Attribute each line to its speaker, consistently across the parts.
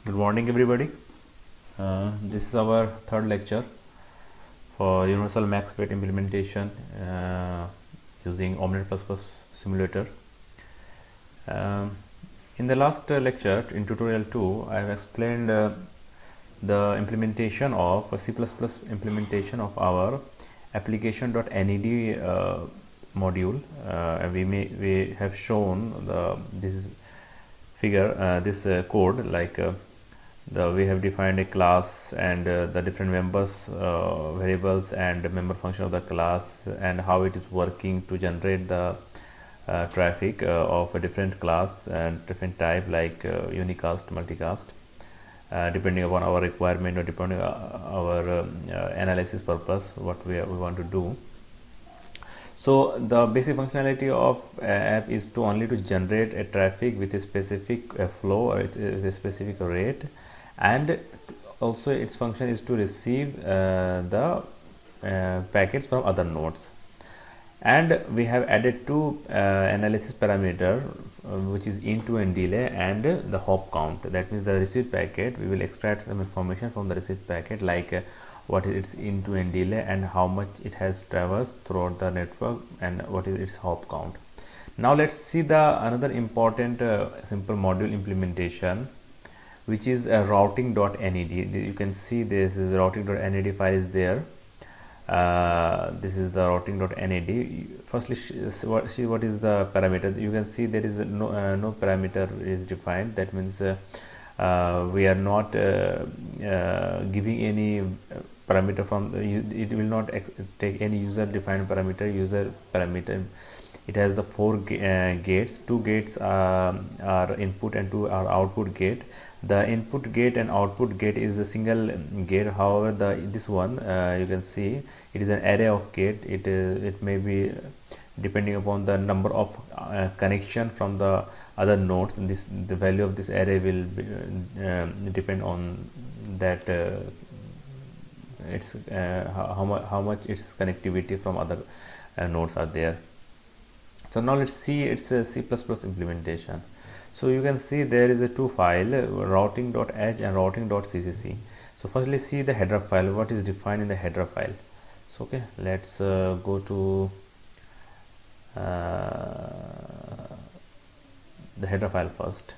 Speaker 1: Good morning, everybody. This is our third lecture for Universal Max Weight implementation using Omnet++ simulator. Um, in the last lecture, in tutorial 2, I have explained the implementation of C++ implementation of our application.ned module. We have shown this figure, this code, like we have defined a class and the different members, variables and member function of the class, and how it is working to generate the traffic of a different class and different type, like unicast, multicast, depending upon our requirement or depending on our analysis purpose, what we want to do. So the basic functionality of app is to only to generate a traffic with a specific flow, or a specific rate, and also its function is to receive the packets from other nodes. And we have added two analysis parameter, which is into and delay and the hop count. That means the received packet, we will extract some information from the received packet, like what is its into and delay and how much it has traversed throughout the network and what is its hop count. Now let's see the another important simple module implementation, which is routing.ned. You can see this is routing.ned file is there. This is the routing.ned. Firstly, see what is the parameter. You can see there is no parameter is defined. That means we are not giving any parameter from it will not take any user defined parameter. It has the four gates. Two gates are input and two are output gate. The input gate and output gate is a single gate. However, this one you can see it is an array of gate. It may be depending upon the number of connection from the other nodes. The value of this array will be, depend on that its how much its connectivity from other nodes are there. So now let's see its C++ implementation. So you can see there is a two file, routing.h and routing.ccc. So firstly, see the header file, what is defined in the header file. So okay, let's go to the header file first.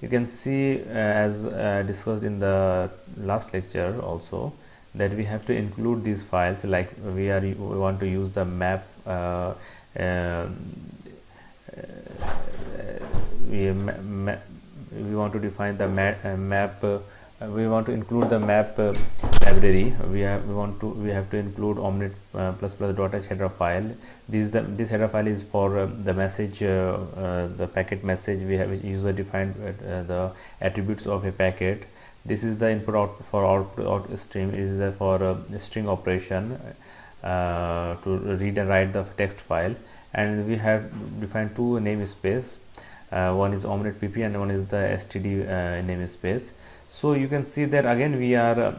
Speaker 1: You can see as discussed in the last lecture also, that we have to include these files, like we want to use the map we want to define the map we want to include the map library. We have to include omnet ++.h header file. This header file is for the message, the packet message. We have user defined the attributes of a packet. This is the input output for output stream. Is for string operation to read and write the text file. And we have defined two namespace. One is omnet pp and one is the std namespace. So you can see that again we are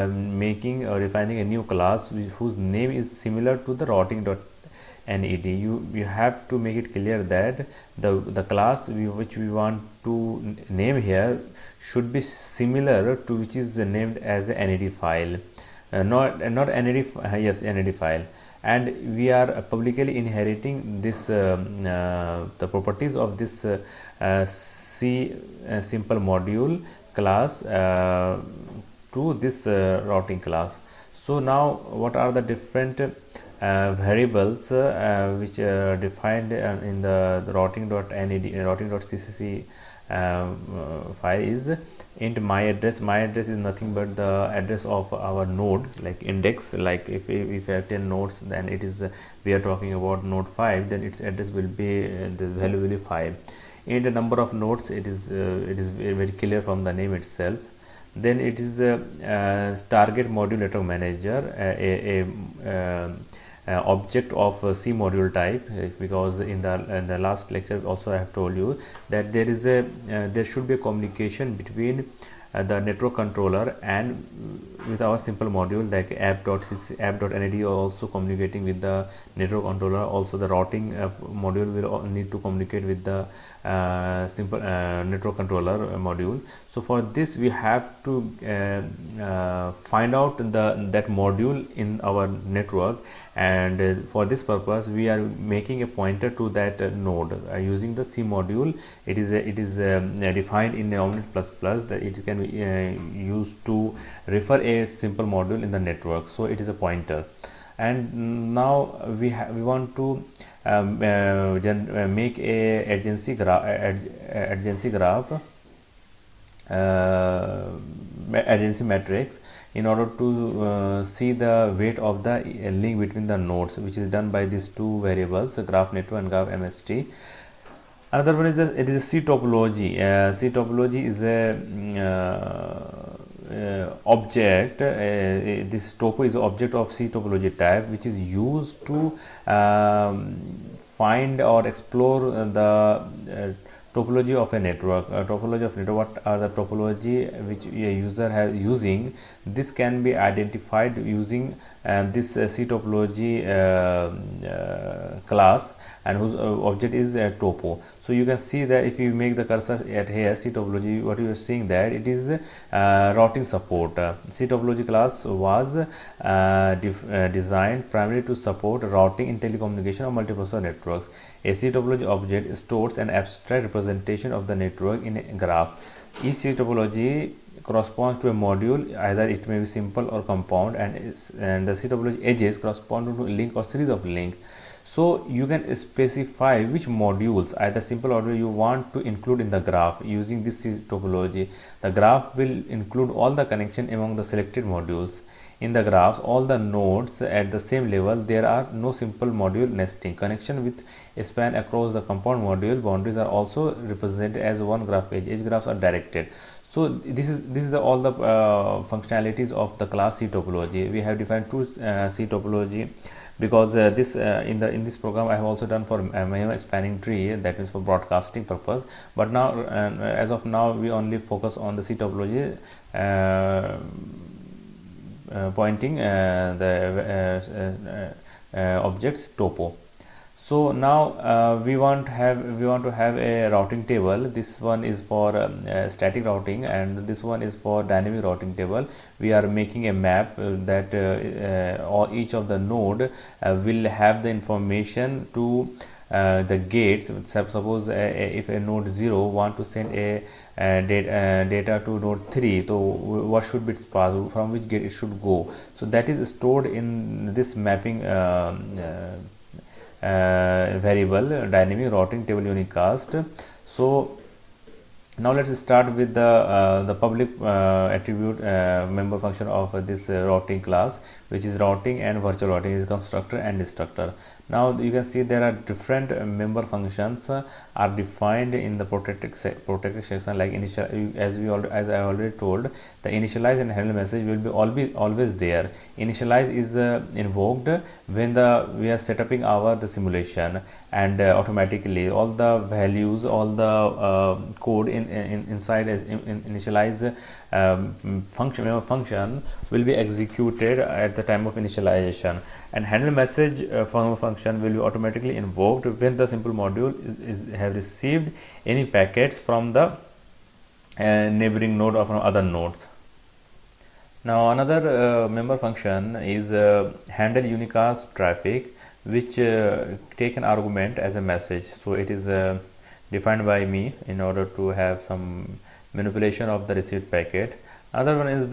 Speaker 1: making or defining a new class whose name is similar to the routing.ned. You have to make it clear that the class which we want to name here should be similar to which is named as a ned file, not ned, yes, ned file. And we are publicly inheriting this the properties of this C simple module class to this routing class. So now what are the different variables which are defined in the routing.ned routing.ccc file is int my address. My address is nothing but the address of our node, like index. Like if we have 10 nodes, then it is we are talking about node 5, then its address will be the value will be 5. In the number of nodes, it is very clear from the name itself. Then it is target module network manager, object of C module type, because in the last lecture also I have told you that there is there should be a communication between the network controller and with our simple module like app.nad also communicating with the network controller. Also the routing module will need to communicate with the simple network controller module. So for this we have to find out that module in our network, and for this purpose we are making a pointer to that node using the C module. It is defined in Omnet++, that it can be used to refer a simple module in the network. So it is a pointer. And now we want to make a adjacency graph, adjacency matrix, in order to see the weight of the link between the nodes, which is done by these two variables, graph network and graph MST. Another one is it is a C topology. C topology is a object. This topo is an object of C topology type, which is used to find or explore the topology of a network. Topology of network, what are the topology which a user has using? This can be identified using this C topology class, and whose object is topo. So you can see that if you make the cursor at here, C topology, what you are seeing that it is routing support. C topology class was designed primarily to support routing in telecommunication or multiprocessor networks. A C topology object stores an abstract representation of the network in a graph. Each C topology corresponds to a module, either it may be simple or compound, and the C topology edges correspond to a link or series of links. So you can specify which modules, either simple or you want to include in the graph using this C topology. The graph will include all the connection among the selected modules. In the graphs, all the nodes at the same level, there are no simple module nesting. Connection with a span across the compound module boundaries are also represented as one graph edge. Edge graphs are directed. So this is all the functionalities of the class C topology. We have defined two C topology, because in this program I have also done for minimum spanning tree, that means for broadcasting purpose. But now as of now we only focus on the C topology pointing the objects topo. So now we want to have a routing table. This one is for static routing, and this one is for dynamic routing table. We are making a map that each of the node will have the information to the gates. Suppose if a node 0 want to send a data to node 3, so what should bits pass, from which gate it should go. So that is stored in this mapping variable, dynamic routing table unicast. So now let's start with the public attribute member function of this routing class, which is routing and virtual routing, is constructor and destructor. Now you can see there are different member functions are defined in the protected section, like initial, as I already told, the initialize and handle message will be always there. Initialize is invoked when we are setting the simulation, and automatically all the values, all the code inside as initialize function will be executed at the time of initialization, and handle message function will be automatically invoked when the simple module have received any packets from the neighboring node or from other nodes. Now another member function is handle unicast traffic, which take an argument as a message. So it is defined by me in order to have some manipulation of the received packet. Another one is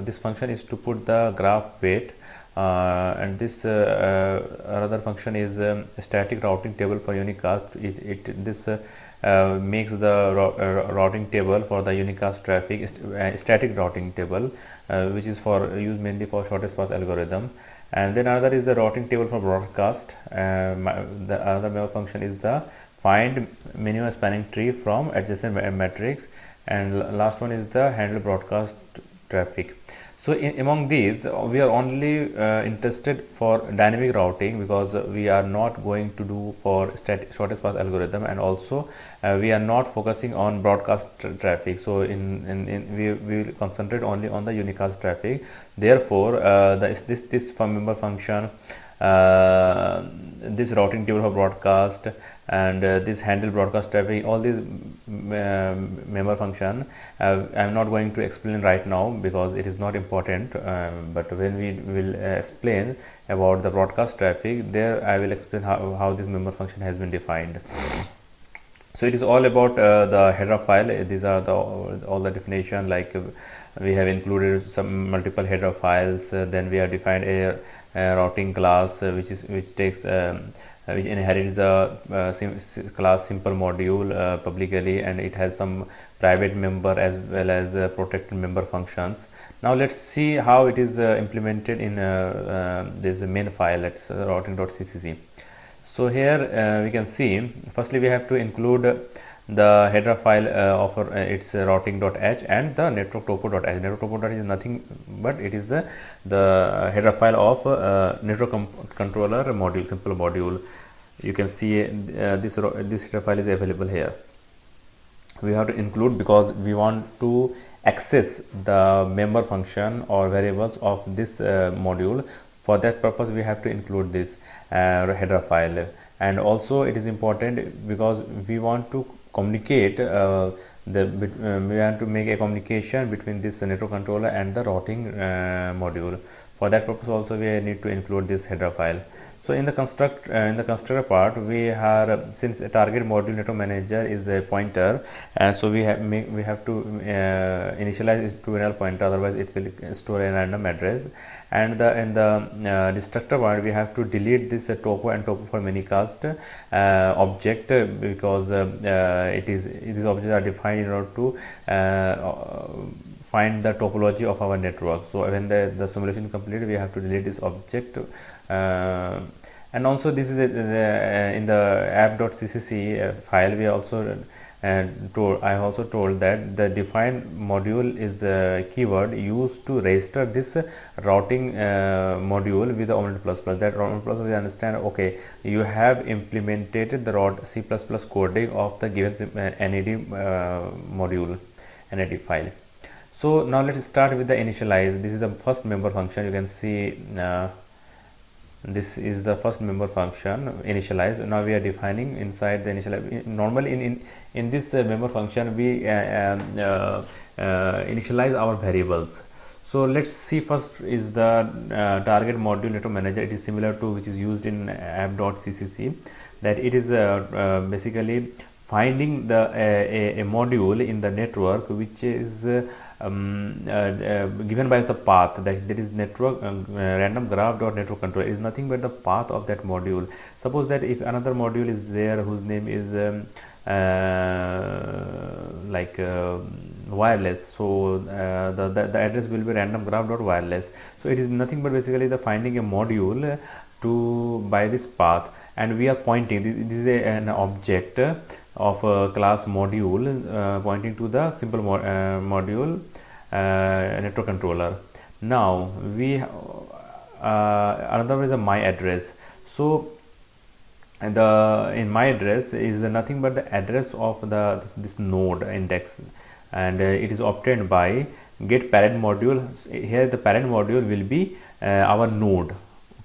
Speaker 1: this function is to put the graph weight, and this other function is static routing table for unicast. This makes the routing table for the unicast traffic static routing table, which is for used mainly for shortest path algorithm. And then another is the routing table for broadcast. The other member function is the find minimum spanning tree from adjacent matrix, and last one is the handle broadcast traffic. So among these, we are only interested for dynamic routing, because we are not going to do for shortest path algorithm, and also we are not focusing on broadcast traffic. So we will concentrate only on the unicast traffic. Therefore, this member function, this routing table for broadcast, and this handle broadcast traffic, all these member function, I'm not going to explain right now because it is not important, but when we will explain about the broadcast traffic, there I will explain how this member function has been defined. So it is all about the header file. These are all the definition, like we have included some multiple header files, then we have defined a routing class which takes which inherits the class simple module publicly, and it has some private member as well as protected member functions. Now let's see how it is implemented in this main file. Let's routing.ccc. So here we can see, firstly we have to include the header file of its routing.h and the network topo.h. Network topo.h is nothing but it is the header file of network controller module, simple module. You can see this header file is available here. We have to include because we want to access the member function or variables of this module. For that purpose, we have to include this header file, and also it is important because we want to communicate we want to make a communication between this network controller and the routing module. For that purpose also we need to include this header file. So in the constructor part, we have, since a target module network manager is a pointer, so we have to initialize it to a null pointer, otherwise it will store a random address. And in the destructor part, we have to delete this topo and topo for minicast object, because these objects are defined in order to find the topology of our network. So when the simulation is completed, we have to delete this object. And also this is in the app.ccc file, we also I have also told that the defined module is a keyword used to register this routing module with the Omnet++. That Omnet++ we understand, okay, you have implemented the C++ coding of the given NAD module, NAD file. So now let's start with the initialize. This is the first member function. You can see this is the first member function, initialize. Now we are defining inside the initialize. Normally in this member function we initialize our variables. So let's see, first is the target module network manager. It is similar to which is used in app.ccc, that it is basically finding the a module in the network which is given by the path, that is network random graph.network controller is nothing but the path of that module. Suppose that if another module is there whose name is wireless, so the address will be random graph.wireless. So it is nothing but basically the finding a module by this path, and we are pointing, this is an object of a class module pointing to the simple module network controller. Now we another is a my address. So in my address is nothing but the address of this node index, and it is obtained by get parent module. Here the parent module will be our node.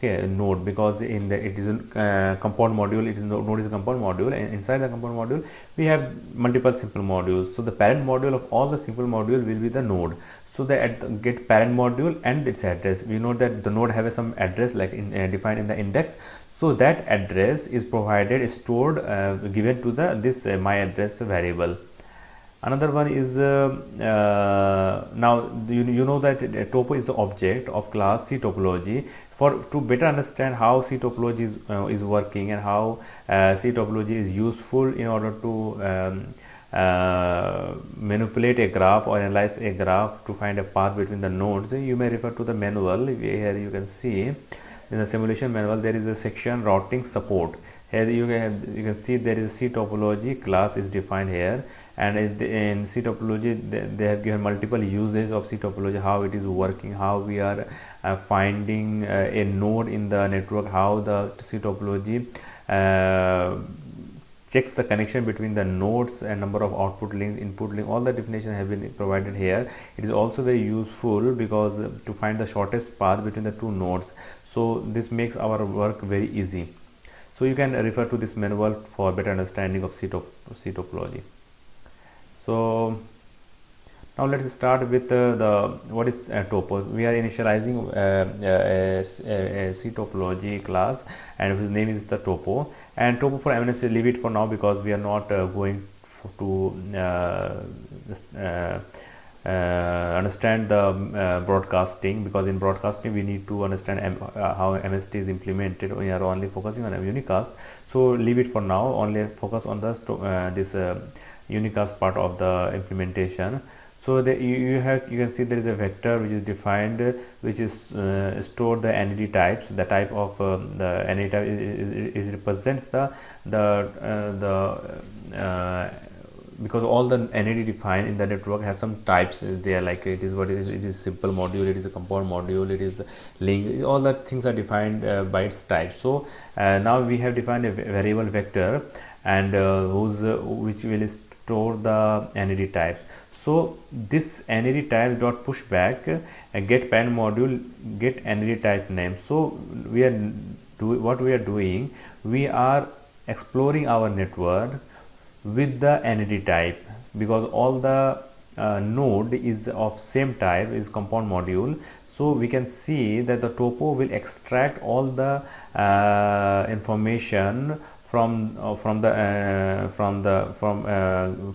Speaker 1: Okay, node, because it is a compound module. Node is a compound module, and inside the compound module we have multiple simple modules. So the parent module of all the simple module will be the node. So the get parent module and its address. We know that the node have some address like defined in the index. So that address is provided, stored, given to this my address variable. Another one is now you know that topo is the object of class C topology. To better understand how C topology is working and how C topology is useful in order to manipulate a graph or analyze a graph to find a path between the nodes, you may refer to the manual. Here you can see in the simulation manual there is a section routing support. Here you can see there is a C topology class is defined here, and in C topology they have given multiple uses of C topology, how it is working, how we are finding a node in the network, how the C topology checks the connection between the nodes and number of output links, input link. All the definition have been provided here. It is also very useful because to find the shortest path between the two nodes, so this makes our work very easy. So you can refer to this manual for better understanding of C topology. So now let's start with what is topo. We are initializing a C topology class, and whose name is the topo. And topo for MNS, leave it for now because we are not going to understand the broadcasting, because in broadcasting we need to understand how MST is implemented. We are only focusing on unicast, so leave it for now. Only focus on the this unicast part of the implementation. So you can see there is a vector which is defined, which is stored the NAD types. The type of the NAD type is represents because all the NAD defined in the network has some types there, like it is simple module, it is a compound module, it is link. All the things are defined by its type. So now we have defined a variable vector, and which will store the NAD types. So this NAD type dot pushback get parent module get NAD type name. So what we are doing, we are exploring our network with the NAD type, because all the node is of same type, is compound module. So we can see that the topo will extract all the information from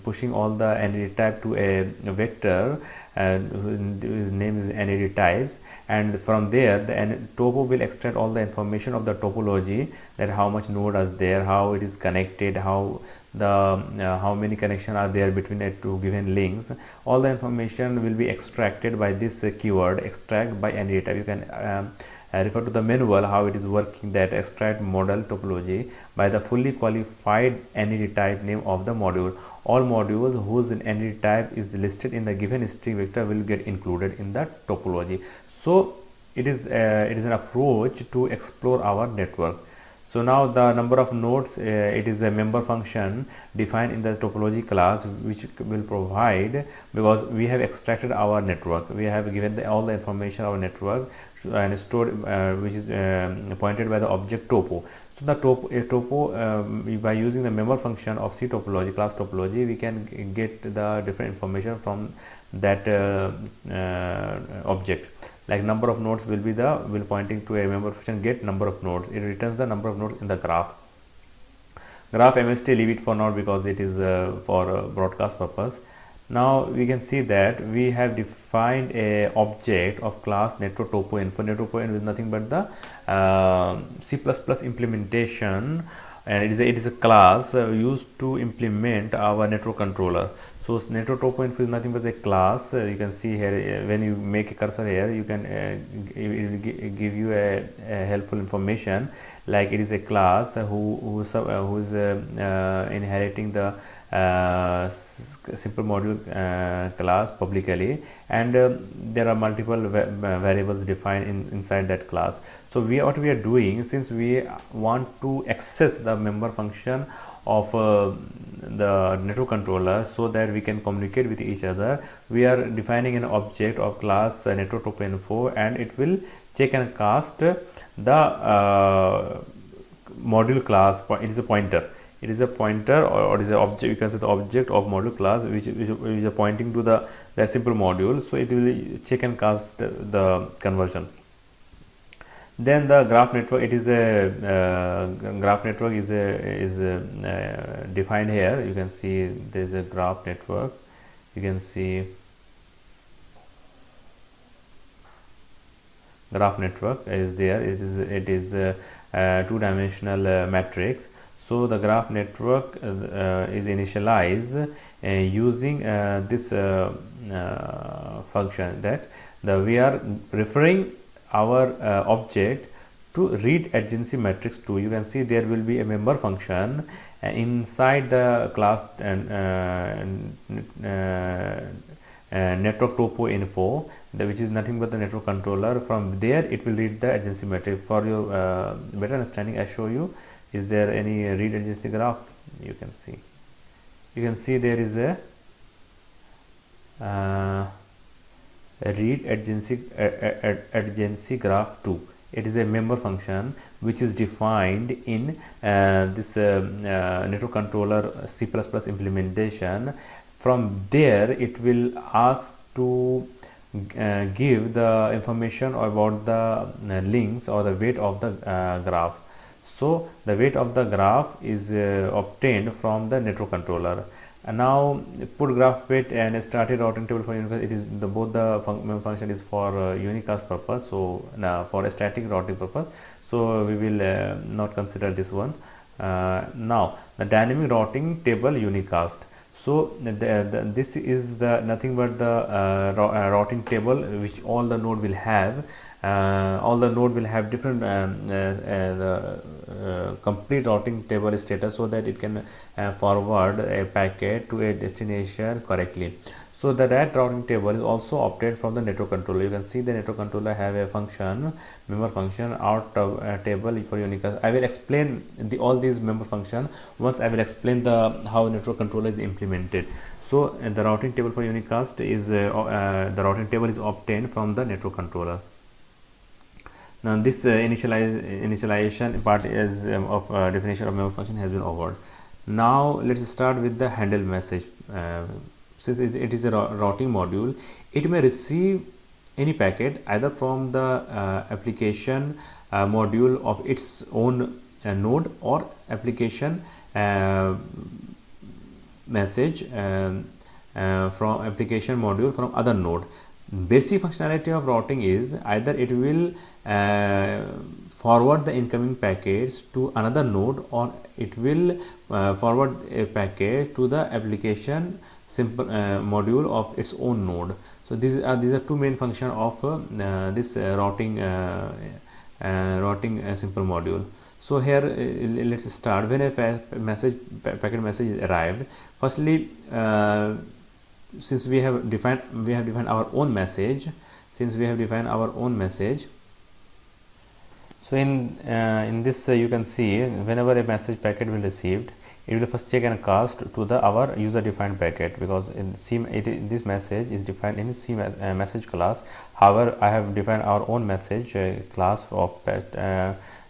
Speaker 1: pushing all the NAD type to a vector whose name is NAD types, and from there the topo will extract all the information of the topology, that how much node is there, how it is connected, how many connections are there between the two given links. All the information will be extracted by this keyword extract by NAD type. You can refer to the manual how it is working, that extract model topology by the fully qualified NAD type name of the module. All modules whose NAD type is listed in the given string vector will get included in the topology. So it is an approach to explore our network. So now the number of nodes, it is a member function defined in the topology class, which will provide, because we have extracted our network, we have given all the information of our network and stored, which is pointed by the object topo. So the topo by using the member function of C topology, class topology, we can get the different information from that object. Like number of nodes will pointing to a member function get number of nodes. It returns the number of nodes in the graph. Graph MST, leave it for now because it is for broadcast purpose. Now we can see that we have defined a object of class network topo info. Network topo info is nothing but the C++ implementation, and it is a class used to implement our network controller. So network topo info is nothing but a class. You can see here, when you make a cursor here, you can it will give you a helpful information, like it is a class who is inheriting the simple module class publicly, and there are multiple variables defined inside that class. So what we are doing, since we want to access the member function of the network controller so that we can communicate with each other, we are defining an object of class network topo info, and it will check and cast the module class. It is a pointer. It is a pointer, or it is an object. You can say the object of module class, which is pointing to the simple module. So it will check and cast the conversion. Then the graph network, it is a graph network is defined here. You can see there is a graph network. You can see graph network is there. It is a two-dimensional matrix. So the graph network is initialized using this function, that we are referring our object to read adjacency matrix 2. You can see there will be a member function inside the class network topo info, which is nothing but the network controller. From there it will read the adjacency matrix. For your better understanding, I show you. Is there any read adjacency graph? You can see there is a read adjacency graph 2. It is a member function which is defined in this network controller C++ implementation. From there it will ask to give the information about the links or the weight of the graph. So the weight of the graph is obtained from the network controller. And now put graph weight and started routing table for unicast. It is both the function is for unicast purpose. So now for a static routing purpose, so we will not consider this one. Now the dynamic routing table unicast. So this is the nothing but the routing table which all the node will have. All the node will have different complete routing table status, so that it can forward a packet to a destination correctly. So that routing table is also obtained from the network controller. You can see the network controller have a function, member function, out table for unicast. I will explain all these member function once I will explain how network controller is implemented. So the routing table for unicast is the routing table is obtained from the network controller. Now this initialization part is of definition of member function has been over. Now let's start with the handle message. Since it is a routing module, it may receive any packet either from the application module of its own node, or application message from application module from other node. Basic functionality of routing is either it will forward the incoming packets to another node, or it will forward a packet to the application simple module of its own node. So these are two main functions of this routing simple module. So here let's start. When a packet message is arrived, firstly since we have defined our own message. So in this you can see, whenever a message packet will received, it will first check and cast to our user defined packet, because in this message is defined in C message class. However, I have defined our own message class of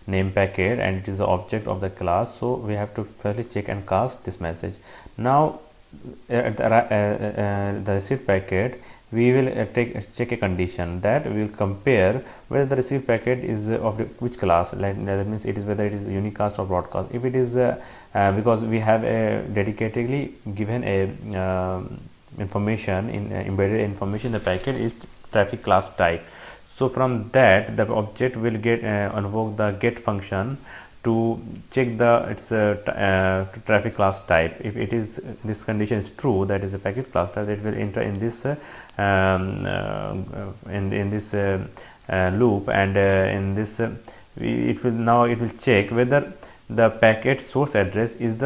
Speaker 1: name packet, and it is the object of the class. So we have to firstly check and cast this message. Now at the received packet, we will check a condition that we will compare whether the received packet is of which class. That means it is whether it is unicast or broadcast. If it is because we have a dedicatedly given a information in embedded information, the packet is traffic class type. So from that, the object will get invoke the get function to check its traffic class type. If it is this condition is true, that is a packet class type, it will enter in this loop, and in this it will check whether the packet source address is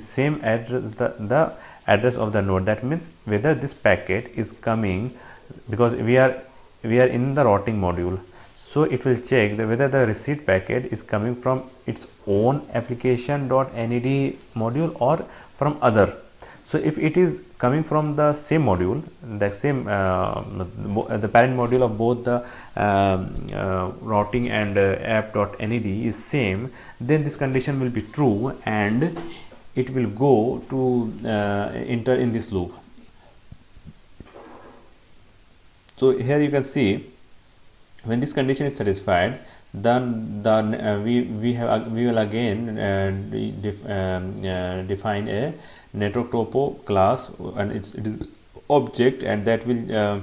Speaker 1: same address the address of the node. That means whether this packet is coming, because we are in the routing module. So it will check whether the receipt packet is coming from its own application.ned module or from other. So if it is coming from the same module, the same the parent module of both the routing and app.ned is same, then this condition will be true and it will go to enter in this loop. So here you can see, when this condition is satisfied, then we will again define a network topo class, and it is object, and that will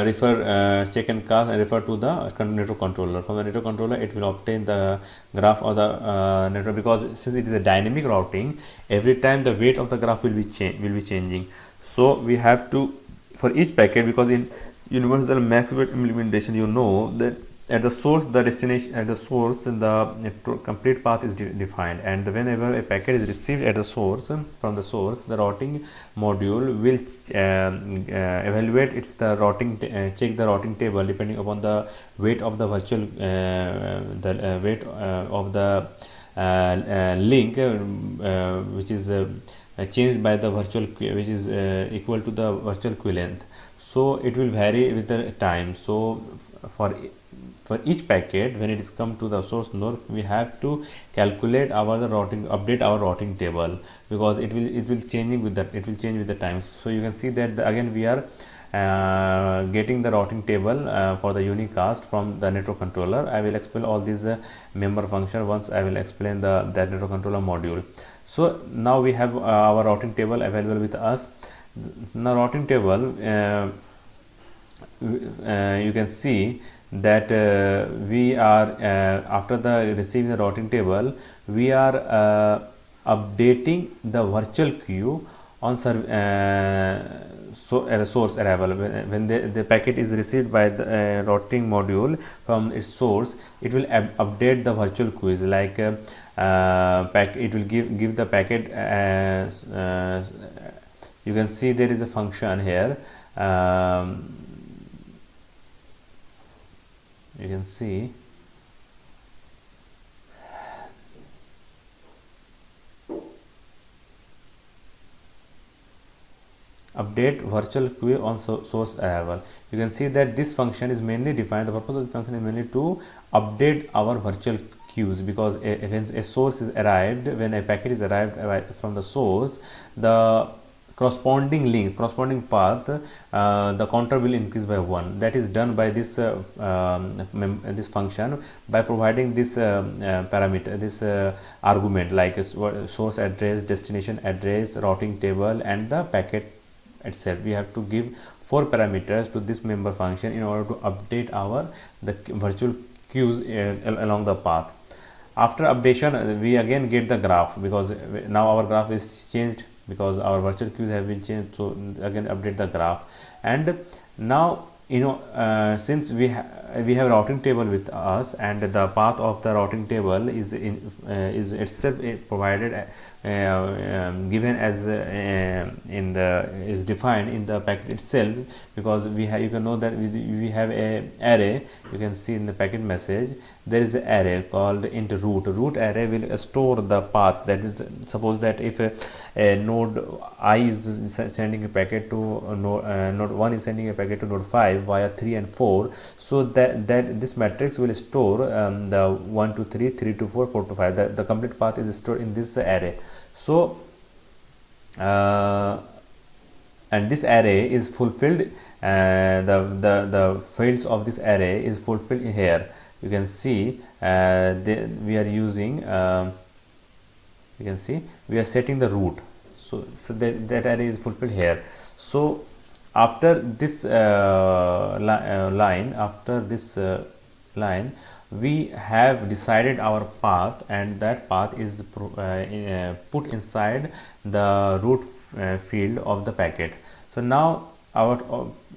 Speaker 1: refer check and cast and refer to the network controller. From the network controller, it will obtain the graph of the network, because since it is a dynamic routing, every time the weight of the graph will be changing. So we have to, for each packet, because in universal max weight implementation, you know that at the source, the destination at the source, the complete path is defined, and whenever a packet is received at the source, from the source, the routing module will evaluate its the routing check the routing table depending upon the weight of the virtual weight of the link, which is changed by the virtual which is equal to the virtual queue length. So it will vary with the time. So for each packet, when it is come to the source node, we have to calculate our the routing, update our routing table, because it will changing with that, it will change with the time. So you can see that again we are getting the routing table for the unicast from the network controller. I will explain all these member function once I will explain that network controller module. So now we have our routing table available with us. Now routing table, you can see that we are after the receiving the routing table, we are updating the virtual queue on source arrival. When the packet is received by the routing module from its source, it will update the virtual queues, like it will give the packet you can see there is a function here. You can see update virtual queue on source arrival. You can see that this function is mainly defined, the purpose of the function is mainly to update our virtual queues, because when a source is arrived, when a packet is arrived from the source, the corresponding link, corresponding path, the counter will increase by 1. That is done by this this function by providing this parameter, this argument, like source address, destination address, routing table, and the packet itself. We have to give 4 parameters to this member function in order to update our the virtual queues along the path. After updation, we again get the graph, because now our graph is changed, because our virtual queues have been changed. So again update the graph. And now since we have routing table with us, and the path of the routing table is itself provided given as is defined in the packet itself, because we have, you can know that we have a array. You can see in the packet message there is an array called int root array will store the path. That is, suppose that if a node I is sending a packet to node 1 is sending a packet to node 5 via 3 and 4, so that this matrix will store the 1 to 3, 3 to 4, 4 to 5. The complete path is stored in this array. So and this array is fulfilled, the fields of this array is fulfilled here. You can see we are using you can see we are setting the root, so that array is fulfilled here. So after this line, we have decided our path, and that path is put inside the root field of the packet. So now our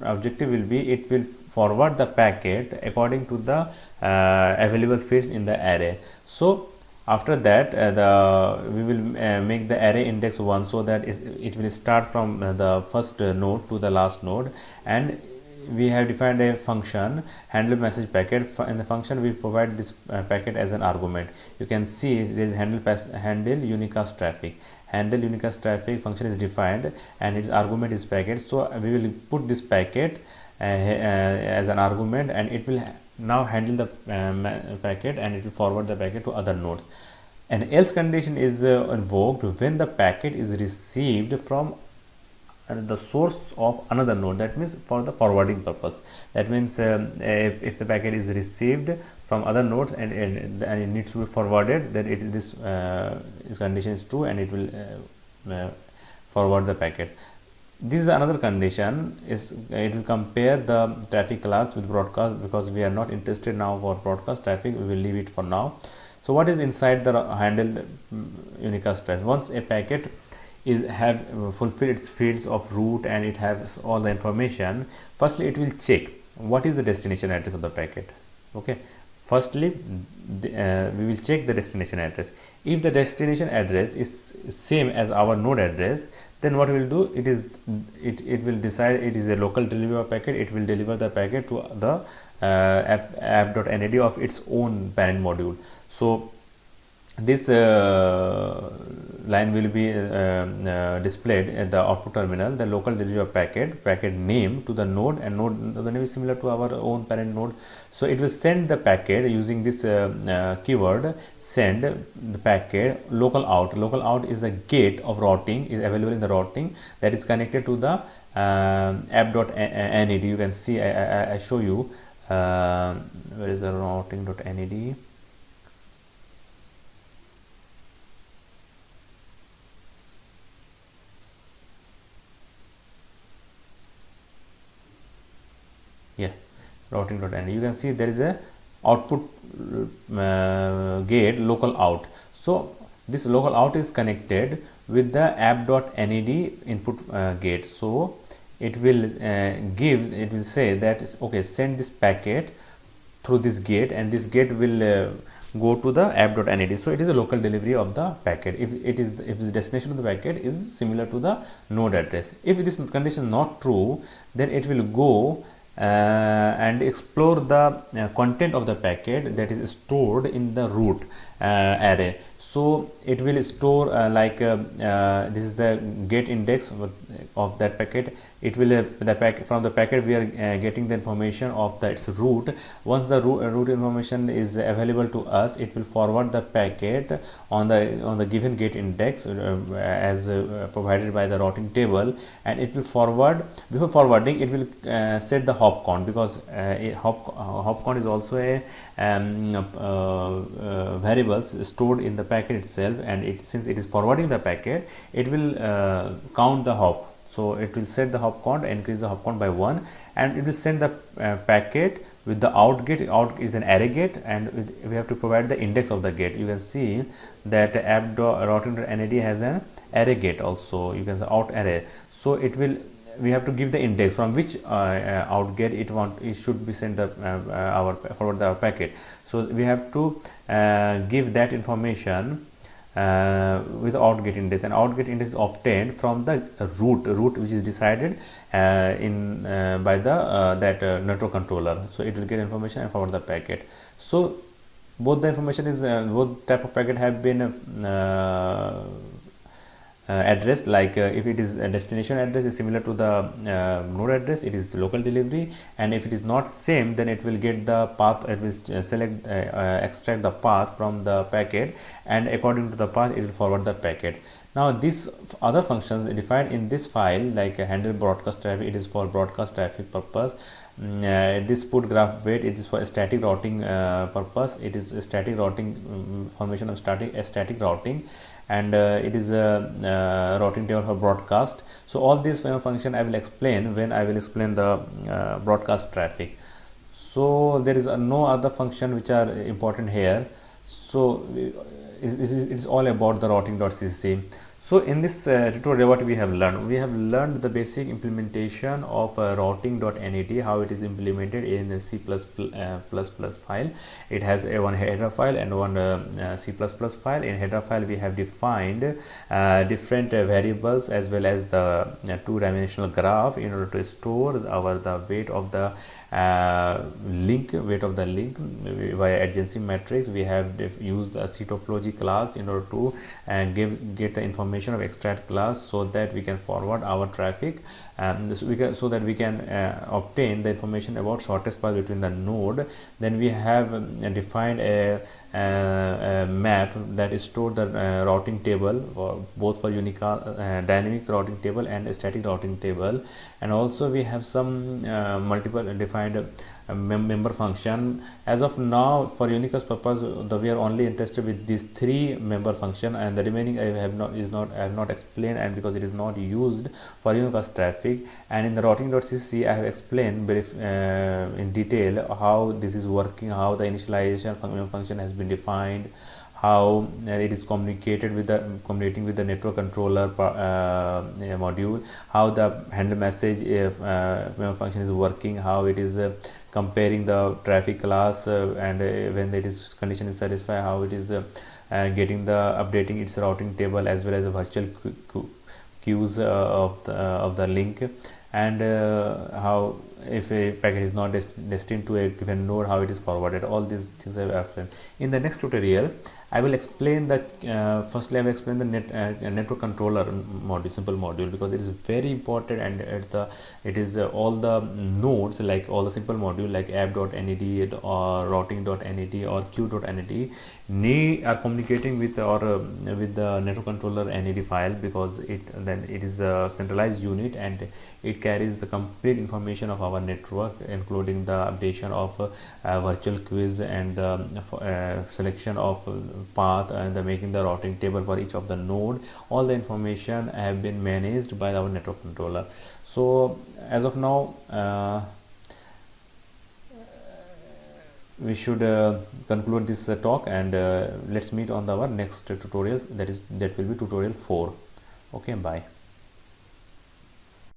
Speaker 1: objective will be, it will forward the packet according to the available fields in the array. So after that we will make the array index 1, so that it will start from the first node to the last node. And we have defined a function handle message packet. In the function we provide this packet as an argument. You can see there is handle unicast traffic. Handle unicast traffic function is defined, and its argument is packet. So we will put this packet as an argument, and it will now handle the packet, and it will forward the packet to other nodes. An else condition is invoked when the packet is received from the source of another node. That means for the forwarding purpose. That means if the packet is received from other nodes and it needs to be forwarded, then this condition is true, and it will forward the packet. This is another condition, is it will compare the traffic class with broadcast, because we are not interested now for broadcast traffic. We will leave it for now. So what is inside the handled unicast traffic? Once a packet have fulfilled its fields of root and it has all the information, firstly it will check what is the destination address of the packet. Okay, firstly we will check the destination address. If the destination address is same as our node address, then what we will do, it will decide it is a local delivery packet. It will deliver the packet to the app.nad of its own parent module. So this line will be displayed at the output terminal, the local delivery of packet name to the node, and node the name is similar to our own parent node. So it will send the packet using this keyword, send the packet local out. Local out is a gate of routing, is available in the routing, that is connected to the app.nad. You can see I show you where is the routing.nad. Yeah, routing.nad. You can see there is a output gate local out. So this local out is connected with the app.nad input gate. So it will it will say that okay, send this packet through this gate, and this gate will go to the app.nad. So it is a local delivery of the packet if the destination of the packet is similar to the node address. If this condition not true, then it will go and explore the content of the packet that is stored in the root array. So it will store this is the get index of that packet. It will the packet, from the packet we are getting the information of its root. Once the root information is available to us, it will forward the packet on the given get index as provided by the routing table, and it will forward. Before forwarding, it will set the hop count, because hop count is also a variables stored in the packet itself, and since it is forwarding the packet, it will count the hop. So it will set the hop count, increase the hop count by 1, and it will send the packet with the out gate. Out is an array gate, and we have to provide the index of the gate. You can see that app.routing.nad has an array gate also. You can say out array. So we have to give the index from which out gate it should be sent the forward the packet. So we have to give that information with out gate index, and out gate index is obtained from the root which is decided by the network controller. So it will get information and forward the packet. So both the information is both type of packet have been address, like if it is a destination address is similar to the node address, it is local delivery, and if it is not same, then it will get the path. It will select extract the path from the packet, and according to the path it will forward the packet. Now these other functions defined in this file, like handle broadcast traffic, it is for broadcast traffic purpose. This put graph weight, it is for static routing purpose. It is a static routing formation of static routing, and it is a routing table for broadcast. So all these function I will explain when I will explain the broadcast traffic. So there is no other function which are important here. So it is all about the routing.cc. So in this tutorial, what we have learned the basic implementation of routing.nad, how it is implemented in a C++ file. It has one header file and one C++ file. In header file we have defined different variables as well as the two-dimensional graph in order to store the weight of the link via adjacency matrix. We have used a C-topology class in order to get the information of extract class, so that we can forward our traffic, so that we can obtain the information about shortest path between the node. Then we have defined a map that is stored the routing table both for dynamic routing table and a static routing table, and also we have some multiple defined member function. As of now, for Unicast purpose, we are only interested with these 3 member function, and the remaining I have not explained, and because it is not used for Unicast traffic. And in the routing.cc I have explained very in detail how this is working, how the initialization function has been defined, how it is communicating with the network controller module, how the handle message function is working, how it is comparing the traffic class, and when it is condition is satisfied, how it is getting the updating its routing table as well as a virtual queues of the link, and how if a packet is not destined to a given node, how it is forwarded. All these things I have explained. In the next tutorial I will explain the firstly I will explain the network controller module, simple module, because it is very important, and it is all the nodes, like all the simple module like app.net or routing.net or queue.net are communicating with with the network controller NAD file, because it is a centralized unit, and it carries the complete information of our network, including the updation of virtual queues and selection of path, and making the routing table for each of the node. All the information have been managed by our network controller. So as of now we should conclude this talk, and let's meet on our next tutorial, that will be tutorial 4. Okay, bye.